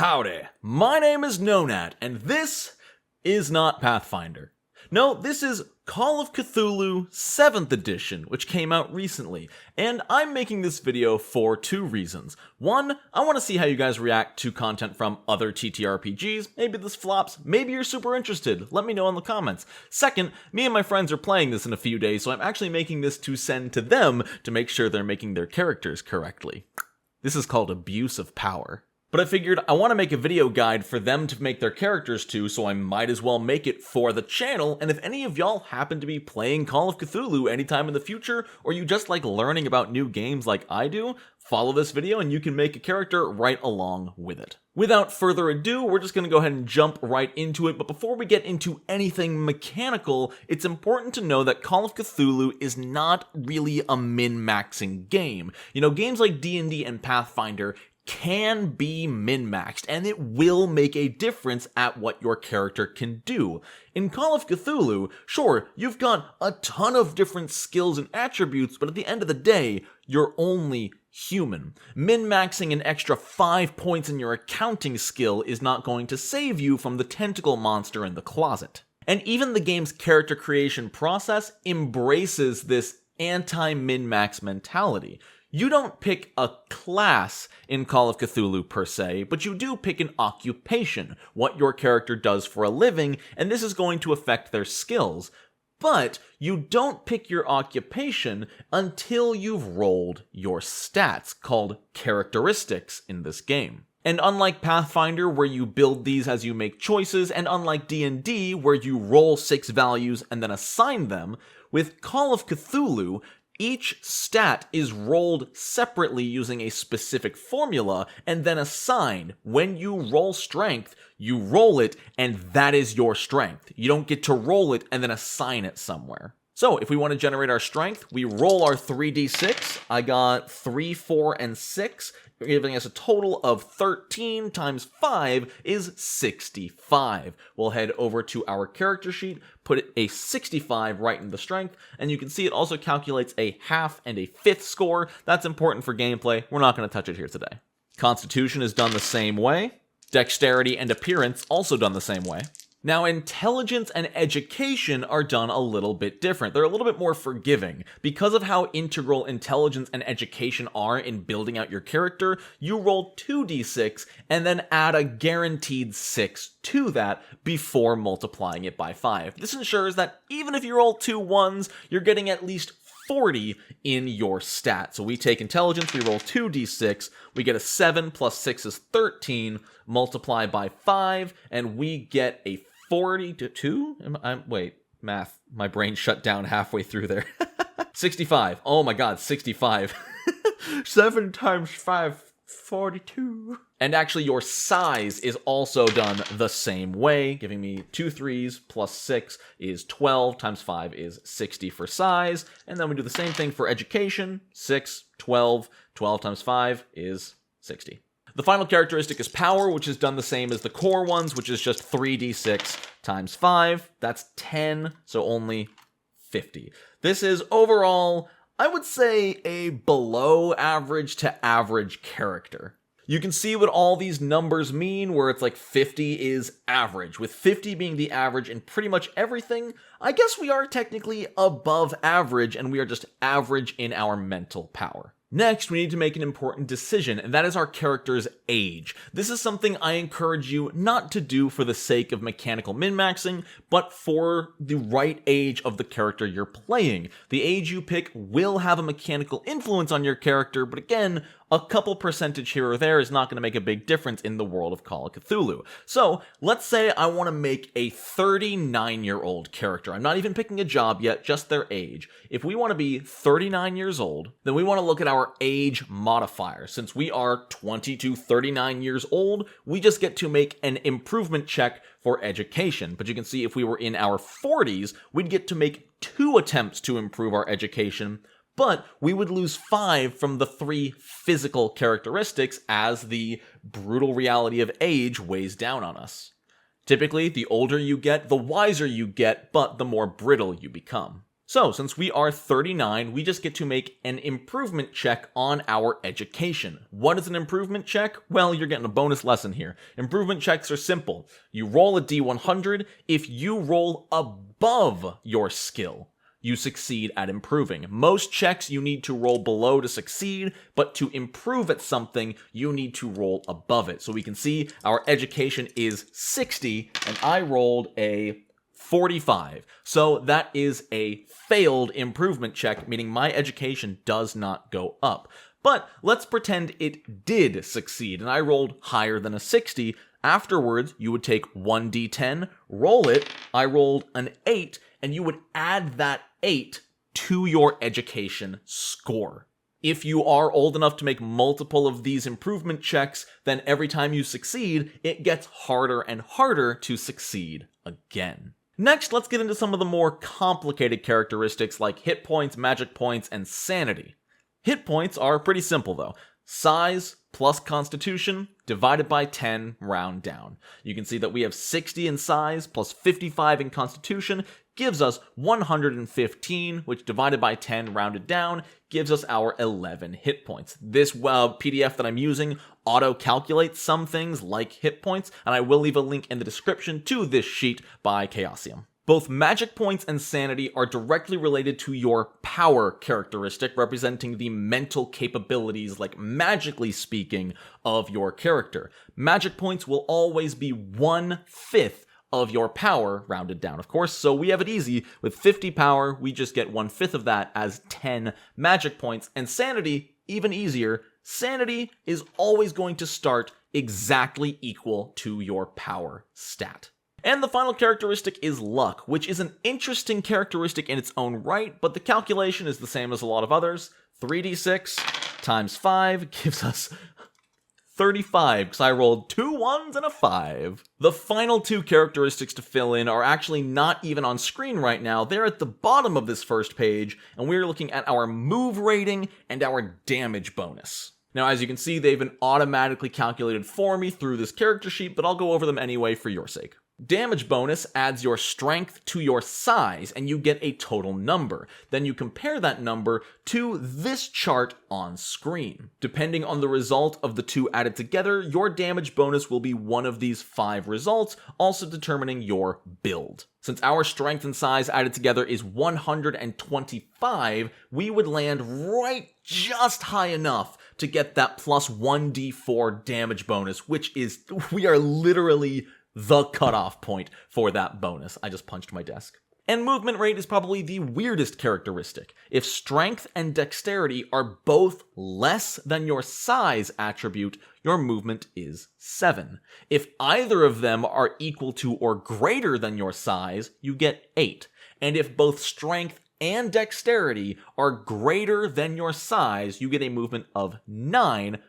Howdy, my name is Nonat, and this is not Pathfinder. No, this is Call of Cthulhu 7th edition, which came out recently, and I'm making this video for two reasons. One, I want to see how you guys react to content from other TTRPGs. Maybe this flops, maybe you're super interested, let me know in the comments. Second, me and my friends are playing this in a few days, so I'm actually making this to send to them to make sure they're making their characters correctly. This is called abuse of power. But I figured I want to make a video guide for them to make their characters to, so I might as well make it for the channel, and if any of y'all happen to be playing Call of Cthulhu anytime in the future, or you just like learning about new games like I do, follow this video and you can make a character right along with it. Without further ado, we're just going to go ahead and jump right into it, but before we get into anything mechanical, it's important to know that Call of Cthulhu is not really a min-maxing game. You know, games like D&D and Pathfinder can be min-maxed, and it will make a difference at what your character can do. In Call of Cthulhu, sure, you've got a ton of different skills and attributes, but at the end of the day, you're only human. Min-maxing an extra 5 points in your accounting skill is not going to save you from the tentacle monster in the closet. And even the game's character creation process embraces this anti-min-max mentality. You don't pick a class in Call of Cthulhu per se, but you do pick an occupation, what your character does for a living, and this is going to affect their skills. But you don't pick your occupation until you've rolled your stats, called characteristics in this game. And unlike Pathfinder, where you build these as you make choices, and unlike D&D, where you roll 6 values and then assign them, with Call of Cthulhu, each stat is rolled separately using a specific formula and then assigned. When you roll strength, you roll it and that is your strength. You don't get to roll it and then assign it somewhere. So if we want to generate our strength, we roll our 3d6. I got 3, 4, and 6, giving us a total of 13 times 5 is 65. We'll head over to our character sheet, put a 65 right in the strength, and you can see it also calculates a half and a fifth score. That's important for gameplay. We're not going to touch it here today. Constitution is done the same way. Dexterity and appearance also done the same way. Now, intelligence and education are done a little bit different. They're a little bit more forgiving. Because of how integral intelligence and education are in building out your character, you roll 2d6 and then add a guaranteed 6 to that before multiplying it by 5. This ensures that even if you roll 2 1s, you're getting at least 40 in your stat. So we take intelligence, we roll 2d6, we get a 7 plus 6 is 13, multiply by 5, and we get a 42? Wait, math. My brain shut down halfway through there. 65. Oh my god, 65. 7 times 5, 42. And actually your size is also done the same way, giving me 2 3s plus 6 is 12, times 5 is 60 for size. And then we do the same thing for education. 6, 12, 12 times 5 is 60. The final characteristic is power, which is done the same as the core ones, which is just 3d6 times 5. That's 10, so only 50. This is overall, I would say, a below average to average character. You can see what all these numbers mean, where it's like 50 is average. With 50 being the average in pretty much everything, I guess we are technically above average, and we are just average in our mental power. Next, we need to make an important decision, and that is our character's age. This is something I encourage you not to do for the sake of mechanical min-maxing, but for the right age of the character you're playing. The age you pick will have a mechanical influence on your character, but again, a couple percentage here or there is not going to make a big difference in the world of Call of Cthulhu. So, let's say I want to make a 39-year-old character. I'm not even picking a job yet, just their age. If we want to be 39 years old, then we want to look at our age modifier. Since we are 20 to 39 years old, we just get to make an improvement check for education. But you can see if we were in our 40s, we'd get to make 2 attempts to improve our education, but we would lose 5 from the 3 physical characteristics as the brutal reality of age weighs down on us. Typically, the older you get, the wiser you get, but the more brittle you become. So, since we are 39, we just get to make an improvement check on our education. What is an improvement check? Well, you're getting a bonus lesson here. Improvement checks are simple. You roll a D100. If you roll above your skill, you succeed at improving. Most checks you need to roll below to succeed, but to improve at something, you need to roll above it. So we can see our education is 60, and I rolled a 45. So that is a failed improvement check, meaning my education does not go up. But let's pretend it did succeed, and I rolled higher than a 60. Afterwards, you would take 1d10, roll it, I rolled an 8, and you would add that 8 to your education score. If you are old enough to make multiple of these improvement checks, then every time you succeed, it gets harder and harder to succeed again. Next, let's get into some of the more complicated characteristics like hit points, magic points, and sanity. Hit points are pretty simple though. Size plus constitution divided by 10, round down. You can see that we have 60 in size plus 55 in constitution gives us 115, which divided by 10 rounded down gives us our 11 hit points. This PDF that I'm using auto-calculates some things like hit points, and I will leave a link in the description to this sheet by Chaosium. Both magic points and sanity are directly related to your power characteristic, representing the mental capabilities, like magically speaking, of your character. Magic points will always be 1/5 of your power, rounded down of course, so we have it easy. With 50 power, we just get 1/5 of that as 10 magic points, and sanity, even easier. Sanity is always going to start exactly equal to your power stat. And the final characteristic is luck, which is an interesting characteristic in its own right, but the calculation is the same as a lot of others. 3d6 times 5 gives us 35, because I rolled 2 1s and a 5. The final two characteristics to fill in are actually not even on screen right now. They're at the bottom of this first page, and we're looking at our move rating and our damage bonus. Now, as you can see, they've been automatically calculated for me through this character sheet, but I'll go over them anyway for your sake. Damage bonus adds your strength to your size, and you get a total number. Then you compare that number to this chart on screen. Depending on the result of the two added together, your damage bonus will be one of these 5 results, also determining your build. Since our strength and size added together is 125, we would land right just high enough to get that plus 1d4 damage bonus, which is, we are literally the cutoff point for that bonus. I just punched my desk. And movement rate is probably the weirdest characteristic. If strength and dexterity are both less than your size attribute, your movement is 7. If either of them are equal to or greater than your size, you get 8. And if both strength and dexterity are greater than your size, you get a movement of 9.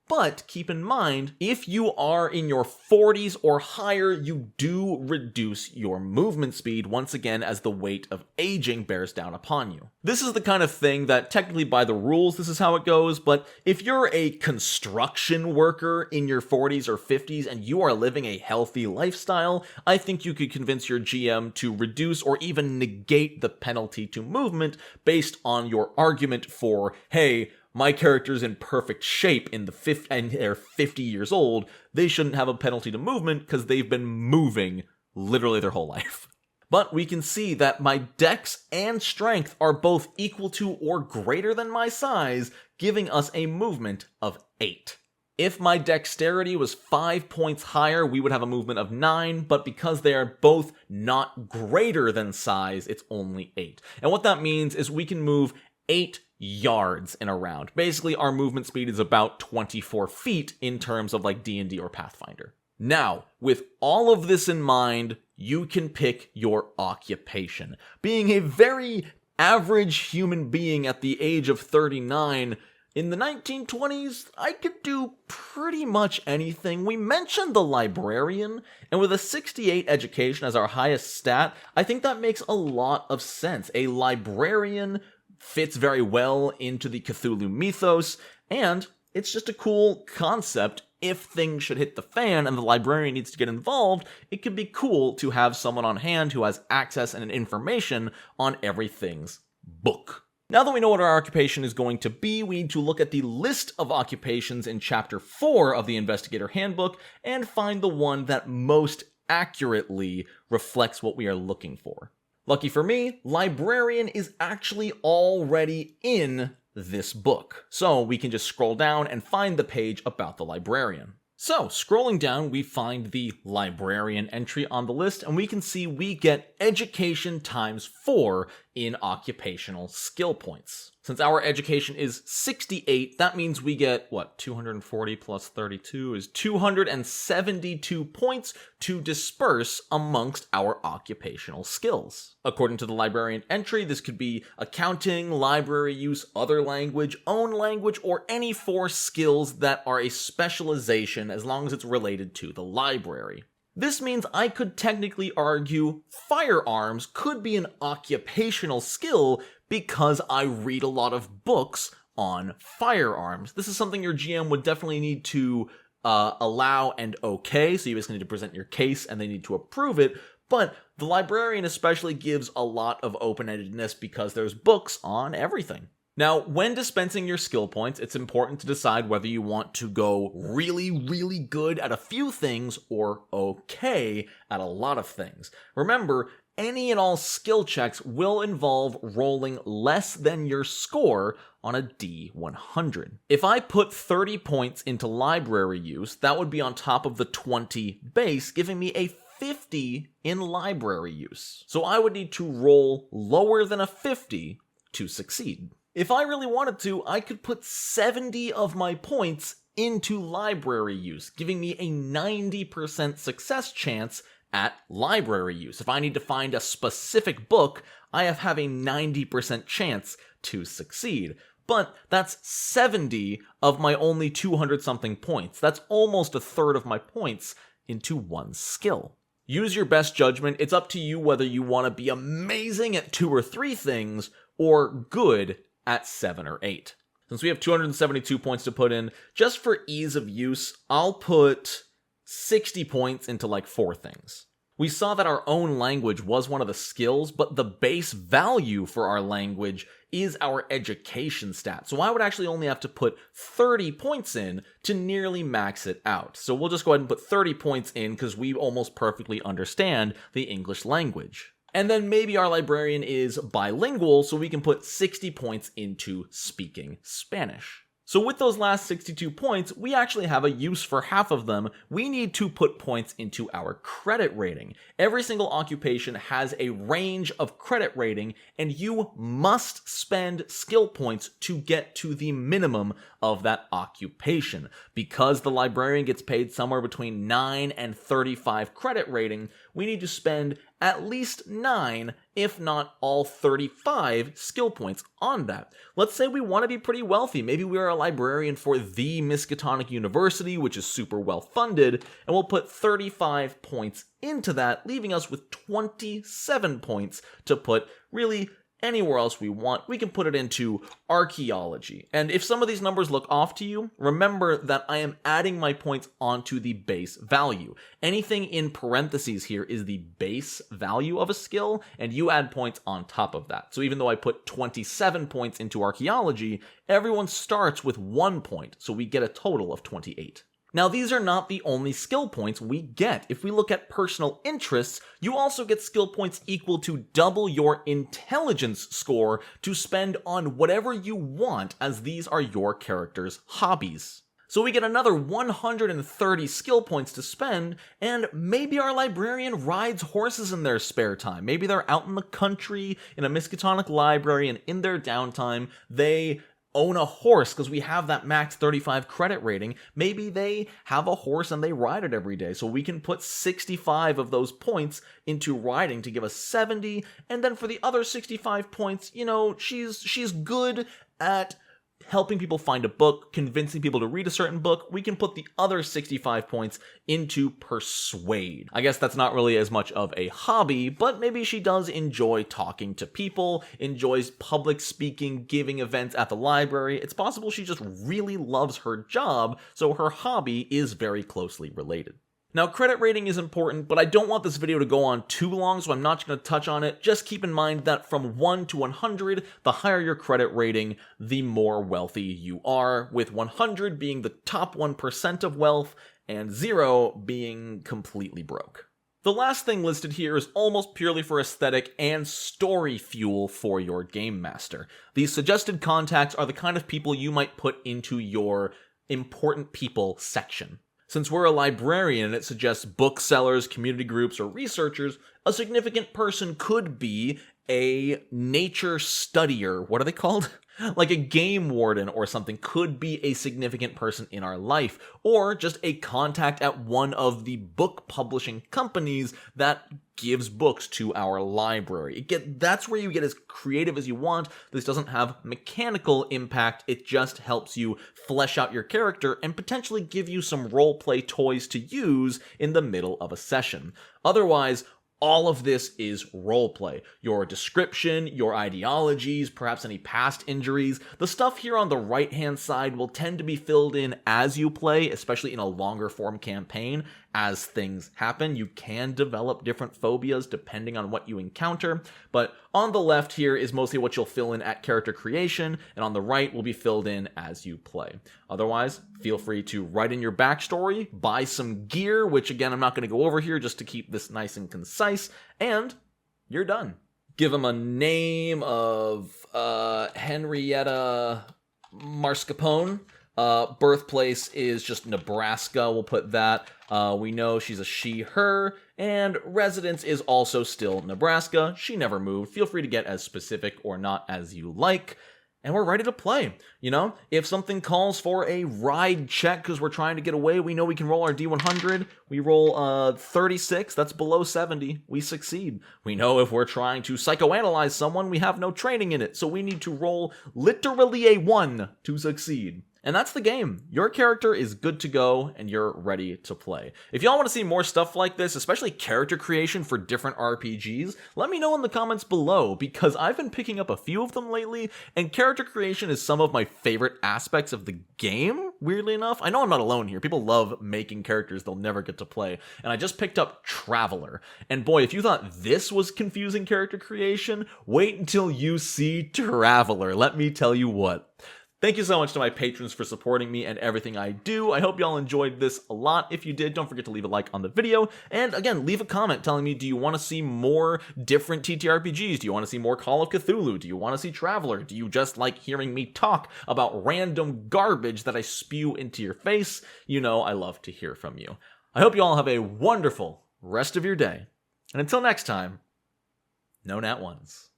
But keep in mind, if you are in your 40s or higher, you do reduce your movement speed once again as the weight of aging bears down upon you. This is the kind of thing that technically by the rules this is how it goes, but if you're a construction worker in your 40s or 50s and you are living a healthy lifestyle, I think you could convince your GM to reduce or even negate the penalty to movement based on your argument for, hey, my character's in perfect shape and they're 50 years old, they shouldn't have a penalty to movement because they've been moving literally their whole life. But we can see that my dex and strength are both equal to or greater than my size, giving us a movement of 8. If my dexterity was 5 points higher, we would have a movement of 9, but because they are both not greater than size, it's only 8. And what that means is we can move 8 yards in a round. Basically, our movement speed is about 24 feet in terms of like D&D or Pathfinder. Now, with all of this in mind, you can pick your occupation. Being a very average human being at the age of 39, in the 1920s, I could do pretty much anything. We mentioned the Librarian, and with a 68 education as our highest stat, I think that makes a lot of sense. A Librarian fits very well into the Cthulhu mythos, and it's just a cool concept if things should hit the fan and the librarian needs to get involved, it could be cool to have someone on hand who has access and information on everything's book. Now that we know what our occupation is going to be, we need to look at the list of occupations in Chapter 4 of the Investigator Handbook and find the one that most accurately reflects what we are looking for. Lucky for me, Librarian is actually already in this book, so we can just scroll down and find the page about the librarian. So, scrolling down, we find the librarian entry on the list, and we can see we get education times 4 in occupational skill points. Since our education is 68, that means we get, 240 plus 32 is 272 points to disperse amongst our occupational skills. According to the librarian entry, this could be accounting, library use, other language, own language, or any 4 skills that are a specialization as long as it's related to the library. This means I could technically argue firearms could be an occupational skill because I read a lot of books on firearms. This is something your GM would definitely need to allow and okay, so you basically need to present your case and they need to approve it, but the librarian especially gives a lot of open-endedness because there's books on everything. Now, when dispensing your skill points, it's important to decide whether you want to go really, really good at a few things or okay at a lot of things. Remember, any and all skill checks will involve rolling less than your score on a D100. If I put 30 points into library use, that would be on top of the 20 base, giving me a 50 in library use. So I would need to roll lower than a 50 to succeed. If I really wanted to, I could put 70 of my points into library use, giving me a 90% success chance at library use. If I need to find a specific book, I have a 90% chance to succeed. But that's 70 of my only 200-something points. That's almost a third of my points into one skill. Use your best judgment. It's up to you whether you want to be amazing at 2 or 3 things or good at 7 or 8. Since we have 272 points to put in, just for ease of use, I'll put 60 points into 4 things. We saw that our own language was one of the skills, but the base value for our language is our education stat. So I would actually only have to put 30 points in to nearly max it out. So we'll just go ahead and put 30 points in because we almost perfectly understand the English language. And then maybe our librarian is bilingual, so we can put 60 points into speaking Spanish. So with those last 62 points, we actually have a use for half of them. We need to put points into our credit rating. Every single occupation has a range of credit rating, and you must spend skill points to get to the minimum of that occupation. Because the librarian gets paid somewhere between 9 and 35 credit rating, we need to spend at least 9, if not all 35 skill points on that. Let's say we want to be pretty wealthy. Maybe we are a librarian for the Miskatonic University, which is super well funded, and we'll put 35 points into that, leaving us with 27 points to put really anywhere else we want. We can put it into archaeology. And if some of these numbers look off to you, remember that I am adding my points onto the base value. Anything in parentheses here is the base value of a skill, and you add points on top of that. So even though I put 27 points into archaeology, everyone starts with 1 point, so we get a total of 28. Now, these are not the only skill points we get. If we look at personal interests, you also get skill points equal to double your intelligence score to spend on whatever you want, as these are your character's hobbies. So we get another 130 skill points to spend, and maybe our librarian rides horses in their spare time. Maybe they're out in the country in a Miskatonic library, and in their downtime, they own a horse because we have that max 35 credit rating. Maybe they have a horse and they ride it every day. So we can put 65 of those points into riding to give us 70. And then for the other 65 points, she's good at helping people find a book, convincing people to read a certain book, we can put the other 65 points into persuade. I guess that's not really as much of a hobby, but maybe she does enjoy talking to people, enjoys public speaking, giving events at the library. It's possible she just really loves her job, so her hobby is very closely related. Now, credit rating is important, but I don't want this video to go on too long, so I'm not going to touch on it. Just keep in mind that from 1 to 100, the higher your credit rating, the more wealthy you are, with 100 being the top 1% of wealth, and 0 being completely broke. The last thing listed here is almost purely for aesthetic and story fuel for your game master. These suggested contacts are the kind of people you might put into your important people section. Since we're a librarian and it suggests booksellers, community groups, or researchers, a significant person could be a nature studier. What are they called? Like a game warden or something could be a significant person in our life, or just a contact at one of the book publishing companies that gives books to our library. That's where you get as creative as you want. This doesn't have mechanical impact, it just helps you flesh out your character and potentially give you some roleplay toys to use in the middle of a session. Otherwise, all of this is roleplay. Your description, your ideologies, perhaps any past injuries. The stuff here on the right-hand side will tend to be filled in as you play, especially in a longer form campaign. As things happen, you can develop different phobias depending on what you encounter, but on the left here is mostly what you'll fill in at character creation, and on the right will be filled in as you play. Otherwise, feel free to write in your backstory, buy some gear, which again I'm not going to go over here just to keep this nice and concise, and you're done. Give them a name of Henrietta Mascarpone. Birthplace is just Nebraska, we'll put that. We know she's a she, her, and residence is also still Nebraska. She never moved. Feel free to get as specific or not as you like. And we're ready to play. You know, if something calls for a ride check because we're trying to get away, we know we can roll our D100. We roll 36, that's below 70. We succeed. We know if we're trying to psychoanalyze someone, we have no training in it, so we need to roll literally a 1 to succeed. And that's the game. Your character is good to go, and you're ready to play. If y'all want to see more stuff like this, especially character creation for different RPGs, let me know in the comments below, because I've been picking up a few of them lately, and character creation is some of my favorite aspects of the game, weirdly enough. I know I'm not alone here. People love making characters they'll never get to play, and I just picked up Traveler. And boy, if you thought this was confusing character creation, wait until you see Traveler. Let me tell you what. Thank you so much to my patrons for supporting me and everything I do. I hope y'all enjoyed this a lot. If you did, don't forget to leave a like on the video. And again, leave a comment telling me, do you want to see more different TTRPGs? Do you want to see more Call of Cthulhu? Do you want to see Traveler? Do you just like hearing me talk about random garbage that I spew into your face? You know I love to hear from you. I hope you all have a wonderful rest of your day. And until next time, no nat ones.